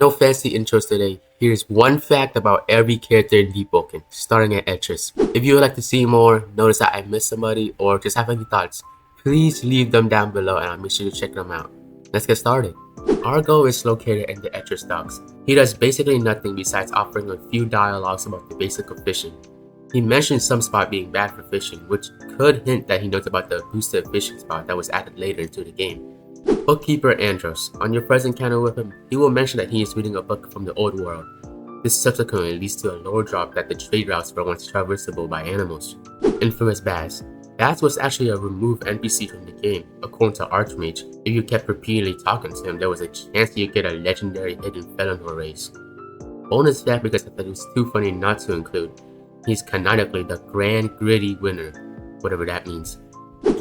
No fancy intros today. Here's one fact about every character in Deepwoken, starting at Etris. If you would like to see more, notice that I missed somebody, or just have any thoughts, please leave them down below and I'll make sure to check them out. Let's get started. Argo is located in the Etris docks. He does basically nothing besides offering a few dialogues about the basic of fishing. He mentions some spot being bad for fishing, which could hint that he knows about the boosted fishing spot that was added later into the game. Bookkeeper Andros. On your first encounter with him, he will mention that he is reading a book from the old world. This subsequently leads to a lore drop that the trade routes were once traversable by animals. Infamous Baz. Baz was actually a removed NPC from the game, according to Archmage. If you kept repeatedly talking to him, there was a chance you get a legendary hidden Felonor race. Bonus fact, because I thought it was too funny not to include, he's canonically the Grand Gritty winner, whatever that means.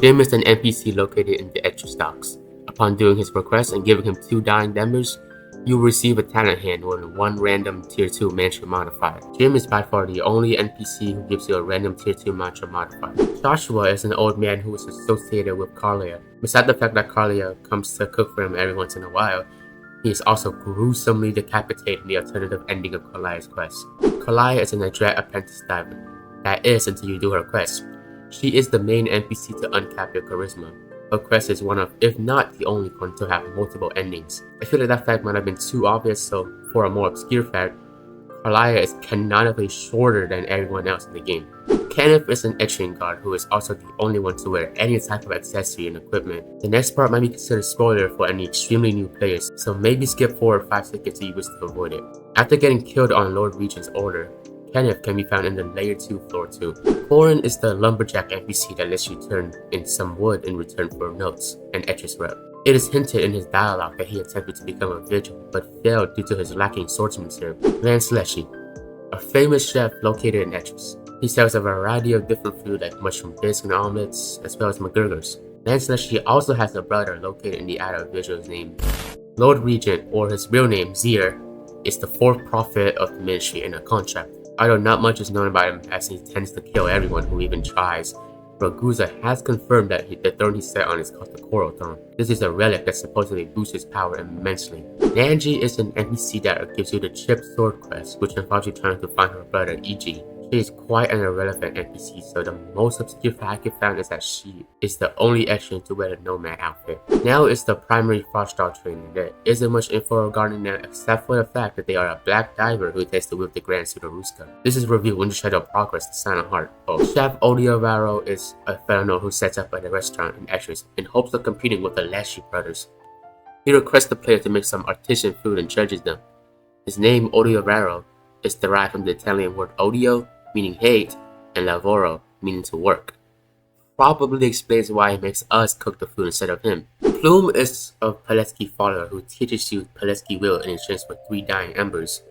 Jim is an NPC located in the Etris docks. Upon doing his request and giving him 2 dying members, you will receive a talent hand and 1 random tier 2 mantra modifier. Jim is by far the only NPC who gives you a random tier 2 mantra modifier. Joshua is an old man who is associated with Carlia. Besides the fact that Carlia comes to cook for him every once in a while, he is also gruesomely decapitated in the alternative ending of Carlia's quest. Carlia is an Adret apprentice diver. That is, until you do her quest. She is the main NPC to uncap your charisma. Her quest is one of, if not the only one, to have multiple endings. I feel like that fact might have been too obvious, so for a more obscure fact, Carlia is canonically shorter than everyone else in the game. Kenneth is an etching guard who is also the only one to wear any type of accessory and equipment. The next part might be considered spoiler for any extremely new players, so maybe skip forward 5 seconds if you wish to avoid it. After getting killed on Lord Regent's order, Kenneth can be found in the Layer 2 Floor 2. Corin is the lumberjack NPC that lets you turn in some wood in return for notes and Etris rep. It is hinted in his dialogue that he attempted to become a vigil, but failed due to his lacking swordsmanship. Lance Leshy, a famous chef located in Etris. He sells a variety of different food like mushroom bisque and omelets, as well as McGurgers. Lance Leshy also has a brother located in the Outer Vigils named Lord Regent, or his real name, Zier, is the 4th prophet of the ministry and a contract. Although not much is known about him, as he tends to kill everyone who even tries, Ragusa has confirmed that the throne he sat on is called the Coral Throne. This is a relic that supposedly boosts his power immensely. Nanji is an NPC that gives you the Chipped Sword quest, which involves you trying to find her brother E.G. She is quite an irrelevant NPC, so the most obscure fact I can find is that she is the only etching to wear the Nomad outfit. Now is the primary Frostdog trainer. There isn't much info regarding them except for the fact that they are a black diver who tends to whip the Grand Pseudoruska. This is revealed in the Shadow Progress, the Silent Heart. Chef Odiavaro is a Felonor who sets up at a restaurant in Etris in hopes of competing with the Lashy brothers. He requests the player to make some artisan food and charges them. His name, Odiavaro, is derived from the Italian word odio, meaning hate, and lavoro, meaning to work. Probably explains why he makes us cook the food instead of him. Plume is a Peleski follower who teaches you Peleski will in exchange for 3 dying embers.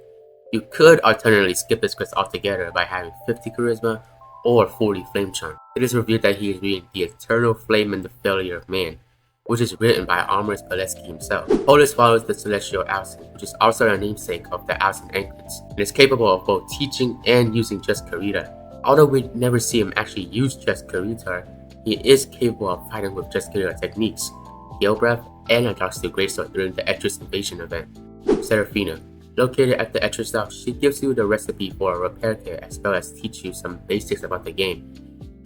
You could alternatively skip this quest altogether by having 50 charisma or 40 flamecharm. It is revealed that he is reading The Eternal Flame and the Failure of Man, which is written by Amorous Peleski himself. Polis follows the Celestial Alcin, which is also a namesake of the Alcin Anklets, and is capable of both teaching and using Jus Karita. Although we never see him actually use Jus Karita, he is capable of fighting with Jus Karita techniques, Gale Breath, and a Dark Steel Greatsword during the Etris Invasion event. Seraphina. Located at the Etris dock, she gives you the recipe for a repair kit as well as teach you some basics about the game.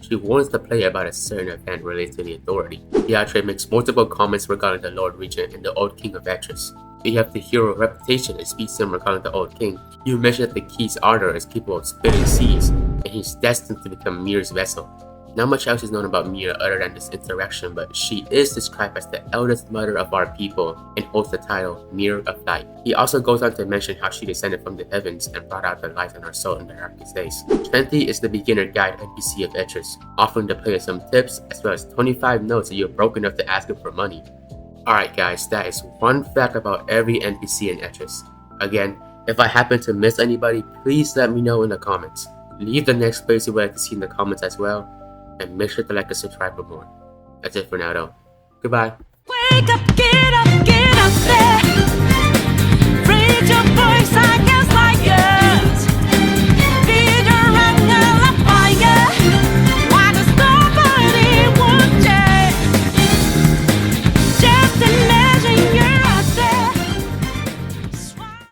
She warns the player about a certain event related to the Authority. Heritary makes multiple comments regarding the Lord Regent and the Old King of Etris. You have the hero reputation and speaks to him regarding the Old King. You mention that the Key's Ardor is capable of spitting seas, and he's destined to become Mir's vessel. Not much else is known about Mir other than this interaction, but she is described as the eldest mother of our people and holds the title Mirror of Light. He also goes on to mention how she descended from the heavens and brought out the light in our soul in the darkest days. Trenty is the beginner guide NPC of Etris, offering the player some tips as well as 25 notes that you're broke enough to ask him for money. Alright guys, that is one fact about every NPC in Etris. Again, if I happen to miss anybody, please let me know in the comments. Leave the next place you would like to see in the comments as well. And make sure to like and subscribe for more. That's it for now though. Goodbye. Wake up, get up, get up.